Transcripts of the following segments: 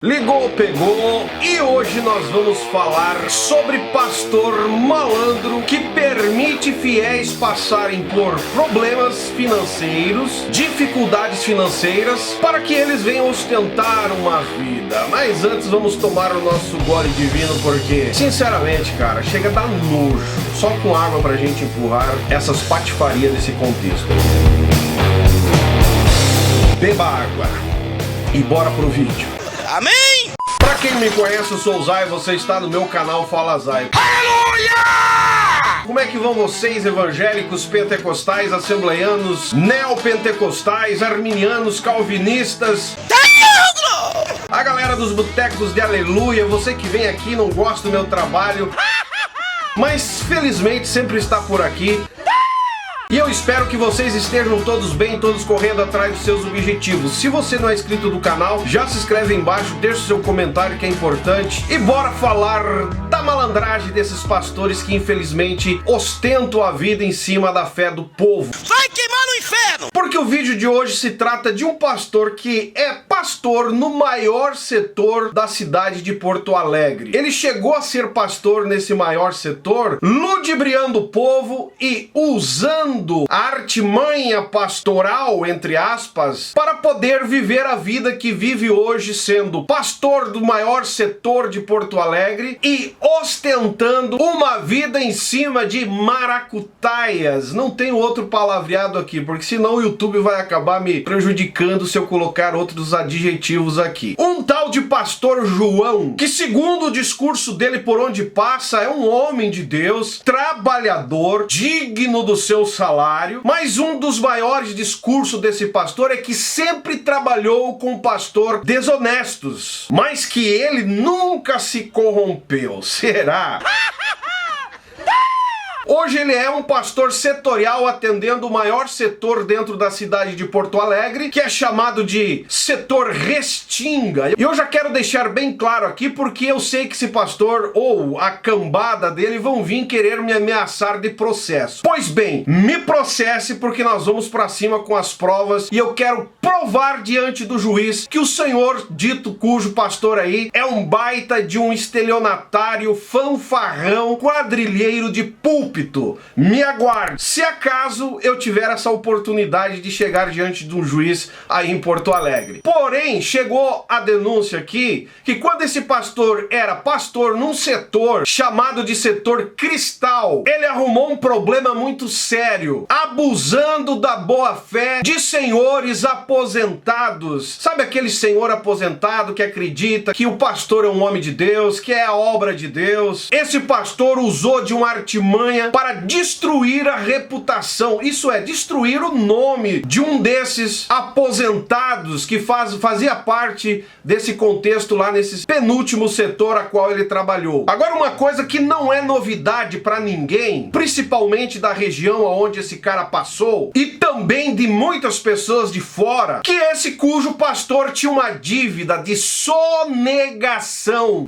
Ligou, pegou, e hoje nós vamos falar sobre pastor malandro que permite fiéis passarem por problemas financeiros, dificuldades financeiras, para que eles venham ostentar uma vida. Mas antes vamos tomar o nosso gole divino, porque, sinceramente, cara, chega a dar nojo só com água pra gente empurrar essas patifarias desse contexto. Beba água e bora pro vídeo. Amém! Pra quem não me conhece, eu sou o Zay, você está no meu canal Fala Zay. Aleluia! Como é que vão vocês, evangélicos, pentecostais, assembleianos, neopentecostais, arminianos, calvinistas? A galera dos botecos de aleluia, você que vem aqui e não gosta do meu trabalho, mas felizmente sempre está por aqui. E eu espero que vocês estejam todos bem, todos correndo atrás dos seus objetivos. Se você não é inscrito no canal, já se inscreve aí embaixo, deixa o seu comentário que é importante. E bora falar da malandragem desses pastores que infelizmente ostentam a vida em cima da fé do povo. Vai queimar no inferno! Porque o vídeo de hoje se trata de um pastor que é pastor no maior setor da cidade de Porto Alegre. Ele chegou a ser pastor nesse maior setor, ludibriando o povo e usando a artimanha pastoral, entre aspas, para poder viver a vida que vive hoje, sendo pastor do maior setor de Porto Alegre e ostentando uma vida em cima de maracutaias. Não tem outro palavreado aqui, porque senão o YouTube vai acabar me prejudicando se eu colocar outros adjetivos aqui. Um tal de pastor João, que segundo o discurso dele por onde passa, é um homem de Deus, trabalhador, digno do seu salário, mas um dos maiores discursos desse pastor é que sempre trabalhou com pastor desonestos, mas que ele nunca se corrompeu. Será? Hoje ele é um pastor setorial atendendo o maior setor dentro da cidade de Porto Alegre, que é chamado de setor Restinga. E eu já quero deixar bem claro aqui, porque eu sei que esse pastor ou a cambada dele vão vir querer me ameaçar de processo. Pois bem, me processe, porque nós vamos pra cima com as provas e eu quero provar diante do juiz que o senhor dito cujo pastor aí é um baita de um estelionatário, fanfarrão, quadrilheiro de púlpito. Me aguarde, se acaso eu tiver essa oportunidade de chegar diante de um juiz aí em Porto Alegre. Porém, chegou a denúncia aqui que quando esse pastor era pastor num setor chamado de setor Cristal, ele arrumou um problema muito sério, abusando da boa-fé de senhores aposentados. Sabe aquele senhor aposentado que acredita que o pastor é um homem de Deus, que é a obra de Deus? Esse pastor usou de uma artimanha para destruir a reputação, isso é, destruir o nome de um desses aposentados que fazia parte desse contexto lá nesse penúltimo setor a qual ele trabalhou. Agora, uma coisa que não é novidade para ninguém, principalmente da região onde esse cara passou, e também de muitas pessoas de fora, que esse cujo pastor tinha uma dívida de sonegação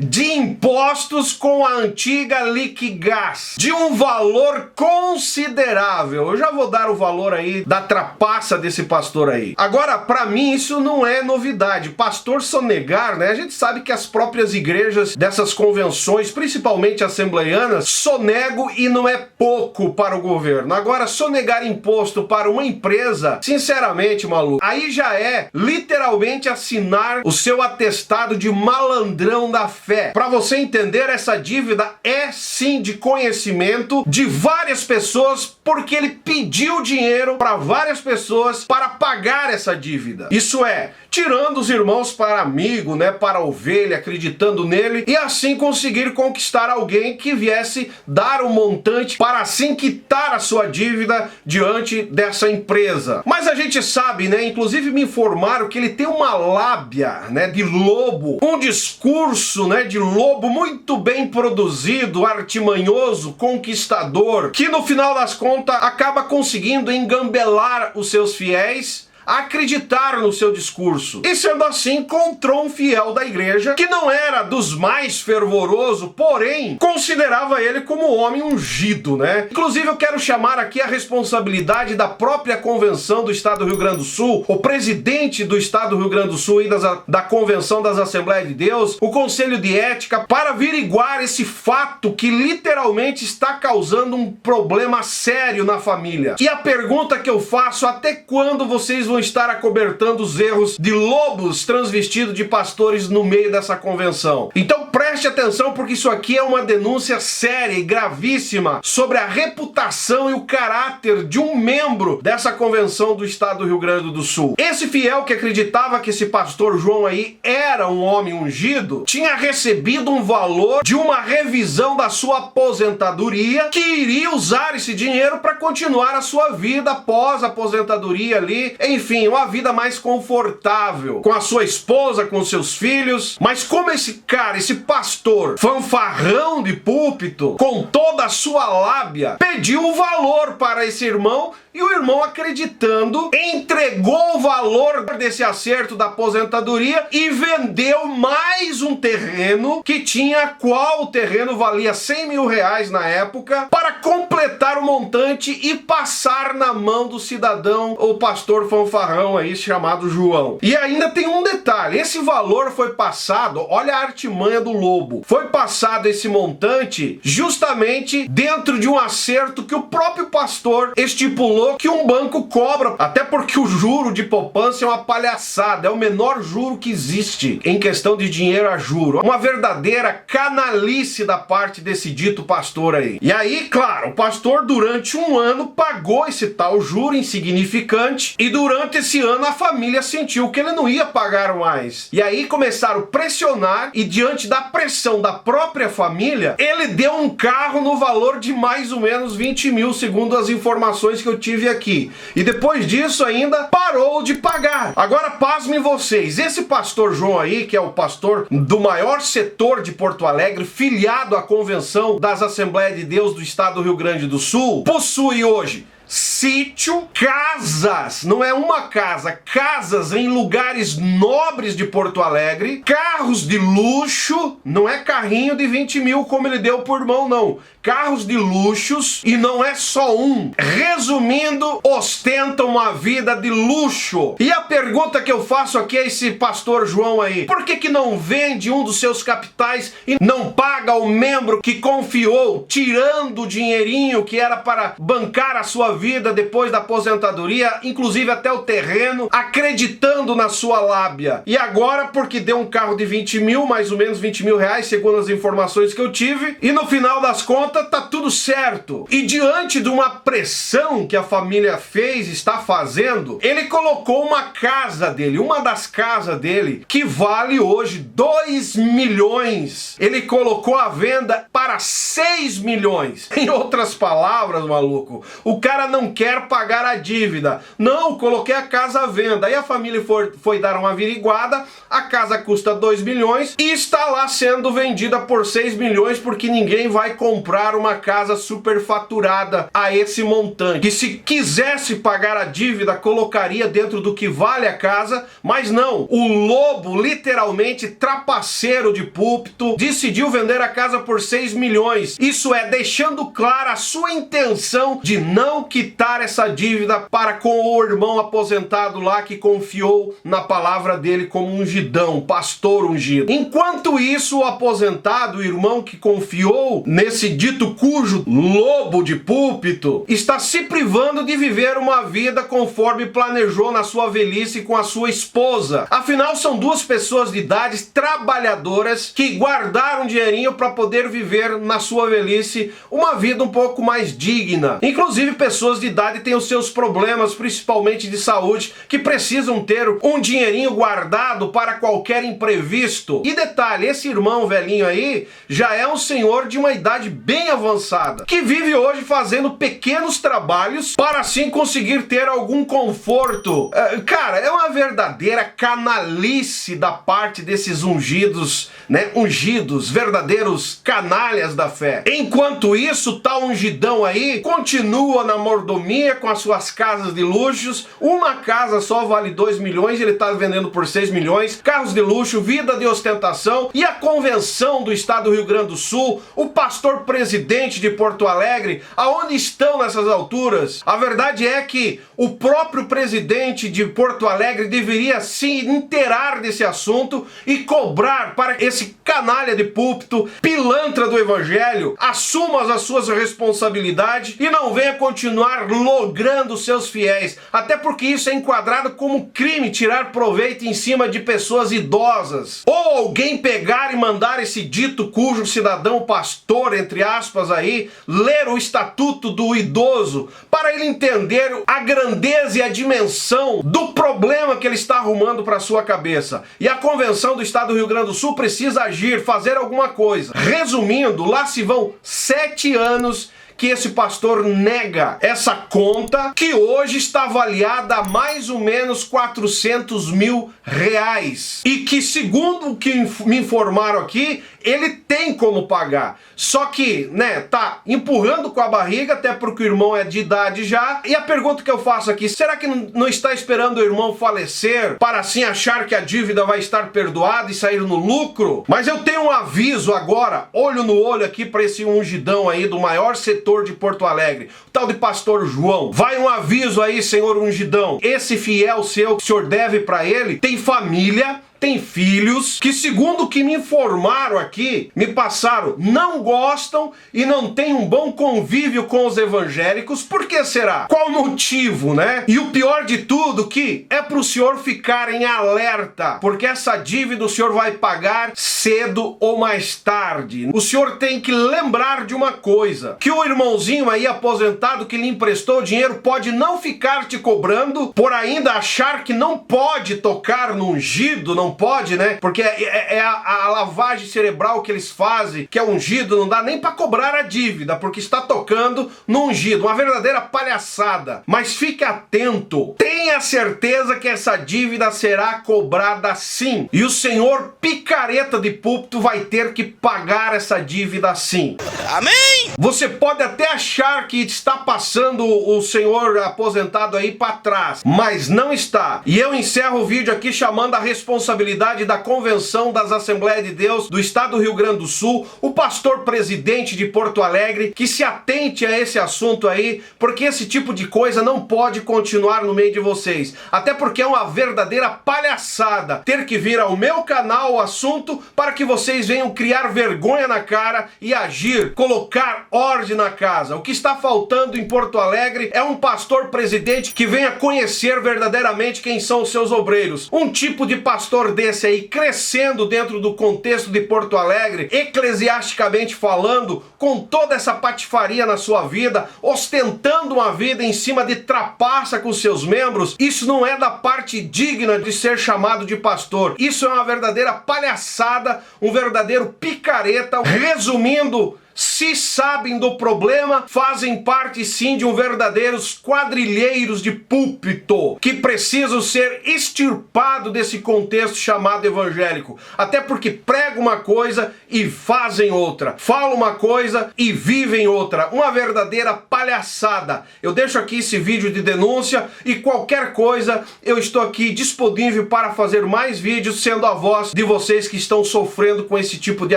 de impostos com a antiga Liquigás, de um valor considerável. Eu já vou dar o valor aí da trapaça desse pastor aí. Agora, pra mim, isso não é novidade. Pastor sonegar, né? A gente sabe que as próprias igrejas dessas convenções, principalmente assembleianas, sonegam e não é pouco para o governo. Agora, sonegar imposto para uma empresa, sinceramente, maluco, aí já é literalmente assinar o seu atestado de malandrão da fé. Pra você entender, essa dívida é sim de conhecimento de várias pessoas, porque ele pediu dinheiro para várias pessoas para pagar essa dívida. Isso é, tirando os irmãos para amigo, né, para ovelha, acreditando nele, e assim conseguir conquistar alguém que viesse dar um montante para assim quitar a sua dívida diante dessa empresa. Mas a gente sabe, né, inclusive me informaram que ele tem uma lábia, né, de lobo, um discurso, né, de lobo muito bem produzido, artimanhoso, conquistador, que no final das contas acaba conseguindo engambelar os seus fiéis a acreditar no seu discurso. E sendo assim, encontrou um fiel da igreja que não era dos mais fervoroso, porém considerava ele como homem ungido, né? Inclusive eu quero chamar aqui a responsabilidade da própria convenção do estado do Rio Grande do Sul, o presidente do estado do Rio Grande do Sul e da convenção das Assembleias de Deus, o conselho de ética, para averiguar esse fato que literalmente está causando um problema sério na família. E a pergunta que eu faço: até quando vocês vão estar acobertando os erros de lobos transvestidos de pastores no meio dessa convenção? Então preste atenção, porque isso aqui é uma denúncia séria e gravíssima sobre a reputação e o caráter de um membro dessa convenção do estado do Rio Grande do Sul. Esse fiel que acreditava que esse pastor João aí era um homem ungido, tinha recebido um valor de uma revisão da sua aposentadoria, que iria usar esse dinheiro para continuar a sua vida após a aposentadoria ali, enfim, uma vida mais confortável, com a sua esposa, com seus filhos. Mas como esse cara, esse pastor fanfarrão de púlpito, com toda a sua lábia, pediu o valor para esse irmão, e o irmão, acreditando, entregou o valor desse acerto da aposentadoria e vendeu mais um terreno que tinha, qual o terreno valia R$100.000 na época, para completar o montante e passar na mão do cidadão, o pastor fanfarrão aí chamado João. E ainda tem um detalhe: esse valor foi passado, olha a artimanha do lobo, foi passado esse montante justamente dentro de um acerto que o próprio pastor estipulou que um banco cobra, até porque o juro de poupança é uma palhaçada, é o menor juro que existe em questão de dinheiro a juro, uma verdadeira canalice da parte desse dito pastor aí. E aí, claro, o pastor durante um ano pagou esse tal juro insignificante, e durante esse ano a família sentiu que ele não ia pagar mais. E aí começaram a pressionar, e diante da pressão da própria família, ele deu um carro no valor de mais ou menos 20 mil, segundo as informações que eu tive aqui. E depois disso ainda parou de pagar. Agora pasmem vocês, esse pastor João aí, que é o pastor do maior setor de Porto Alegre, filiado à convenção das Assembleias de Deus do estado do Rio Grande do Sul, possui hoje sítio, casas, não é uma casa, casas em lugares nobres de Porto Alegre, carros de luxo, não é carrinho de 20 mil como ele deu por irmão, não. Carros de luxos, e não é só um. Resumindo, ostentam uma vida de luxo. E a pergunta que eu faço aqui a esse pastor João aí: por que não vende um dos seus capitais e não paga o membro que confiou, tirando o dinheirinho que era para bancar a sua vida depois da aposentadoria, inclusive até o terreno, acreditando na sua lábia? E agora, porque deu um carro de 20 mil, mais ou menos 20 mil reais, segundo as informações que eu tive, e no final das contas tá tudo certo. E diante de uma pressão que a família fez, está fazendo, ele colocou uma casa dele, uma das casas dele, que vale hoje 2 milhões. Ele colocou à venda para 6 milhões. Em outras palavras, maluco, o cara não quer pagar a dívida. Não, coloquei a casa à venda. Aí a família foi dar uma averiguada, a casa custa 2 milhões e está lá sendo vendida por 6 milhões, porque ninguém vai comprar uma casa superfaturada a esse montante. E se quisesse pagar a dívida, colocaria dentro do que vale a casa, mas não. O lobo, literalmente trapaceiro de púlpito, decidiu vender a casa por 6 milhões. Isso é, deixando clara a sua intenção de não quitar essa dívida para com o irmão aposentado lá, que confiou na palavra dele como ungidão, pastor ungido. Enquanto isso, o aposentado, o irmão que confiou nesse dito cujo lobo de púlpito, está se privando de viver uma vida conforme planejou na sua velhice com a sua esposa. Afinal, são duas pessoas de idade trabalhadoras que guardaram dinheirinho para poder viver na sua velhice uma vida um pouco mais digna. Inclusive, pessoas de idade têm os seus problemas, principalmente de saúde, que precisam ter um dinheirinho guardado para qualquer imprevisto. E detalhe, esse irmão velhinho aí já é um senhor de uma idade bem bem avançada, que vive hoje fazendo pequenos trabalhos para assim conseguir ter algum conforto. Cara, é uma verdadeira canalice da parte desses ungidos, né? Ungidos, verdadeiros canalhas da fé. Enquanto isso, tal ungidão aí continua na mordomia com as suas casas de luxos. Uma casa só vale 2 milhões, ele está vendendo por 6 milhões. Carros de luxo, vida de ostentação. E a convenção do estado do Rio Grande do Sul, o pastor presidente de Porto Alegre, aonde estão nessas alturas? A verdade é que o próprio presidente de Porto Alegre deveria se inteirar desse assunto e cobrar para que esse canalha de púlpito, pilantra do evangelho, assuma as suas responsabilidades e não venha continuar logrando seus fiéis, até porque isso é enquadrado como crime, tirar proveito em cima de pessoas idosas, ou alguém pegar e mandar esse dito cujo cidadão pastor, entre aspas aí, ler o estatuto do idoso, para ele entender a grandeza e a dimensão do problema que ele está arrumando para sua cabeça. E a convenção do estado do Rio Grande do Sul precisa agir, fazer alguma coisa. Resumindo, lá se vão 7 anos que esse pastor nega essa conta, que hoje está avaliada a mais ou menos 400 mil reais. E que, segundo o que me informaram aqui, ele tem como pagar. Só que, né, tá empurrando com a barriga, até porque o irmão é de idade já. E a pergunta que eu faço aqui, será que não está esperando o irmão falecer para assim achar que a dívida vai estar perdoada e sair no lucro? Mas eu tenho um aviso agora, olho no olho aqui para esse ungidão aí do maior setor de Porto Alegre, o tal de pastor João. Vai um aviso aí, senhor ungidão. Esse fiel seu que o senhor deve para ele tem família, tem filhos que, segundo o que me informaram aqui, me passaram, não gostam e não tem um bom convívio com os evangélicos. Por que será? Qual o motivo, né? E o pior de tudo que é pro senhor ficar em alerta, porque essa dívida o senhor vai pagar cedo ou mais tarde. O senhor tem que lembrar de uma coisa, que o irmãozinho aí aposentado que lhe emprestou dinheiro pode não ficar te cobrando por ainda achar que não pode tocar no ungido, não pode, né? Porque é a lavagem cerebral que eles fazem, que é ungido, não dá nem para cobrar a dívida, porque está tocando no ungido. Uma verdadeira palhaçada. Mas fique atento. Tenha certeza que essa dívida será cobrada sim. E o senhor picareta de púlpito vai ter que pagar essa dívida sim. Amém? Você pode até achar que está passando o senhor aposentado aí para trás, mas não está. E eu encerro o vídeo aqui chamando a responsabilidade da Convenção das Assembleias de Deus do Estado do Rio Grande do Sul, o pastor presidente de Porto Alegre, que se atente a esse assunto aí, porque esse tipo de coisa não pode continuar no meio de vocês. Até porque é uma verdadeira palhaçada ter que vir ao meu canal o assunto para que vocês venham criar vergonha na cara e agir, colocar ordem na casa. O que está faltando em Porto Alegre é um pastor presidente que venha conhecer verdadeiramente quem são os seus obreiros. Um tipo de pastor desse aí crescendo dentro do contexto de Porto Alegre, eclesiasticamente falando, com toda essa patifaria na sua vida, ostentando uma vida em cima de trapaça com seus membros, isso não é da parte digna de ser chamado de pastor. Isso é uma verdadeira palhaçada, um verdadeiro picareta. Resumindo, se sabem do problema, fazem parte sim de um verdadeiros quadrilheiros de púlpito, que precisam ser extirpados desse contexto chamado evangélico. Até porque pregam uma coisa e fazem outra, falam uma coisa e vivem outra. Uma verdadeira palhaçada. Eu deixo aqui esse vídeo de denúncia e qualquer coisa eu estou aqui disponível para fazer mais vídeos, sendo a voz de vocês que estão sofrendo com esse tipo de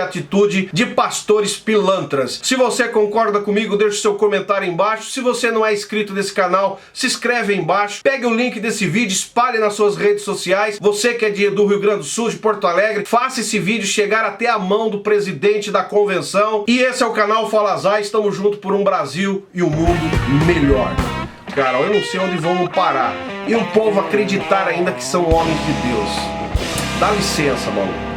atitude de pastores pilantras. Se você concorda comigo, deixe seu comentário aí embaixo. Se você não é inscrito nesse canal, se inscreve aí embaixo. Pegue o link desse vídeo, espalhe nas suas redes sociais. Você que é do Rio Grande do Sul, de Porto Alegre, faça esse vídeo chegar até a mão do presidente da convenção. E esse é o canal Falazar. Estamos juntos por um Brasil e um mundo melhor. Cara, eu não sei onde vamos parar. E o povo acreditar ainda que são homens de Deus. Dá licença, maluco.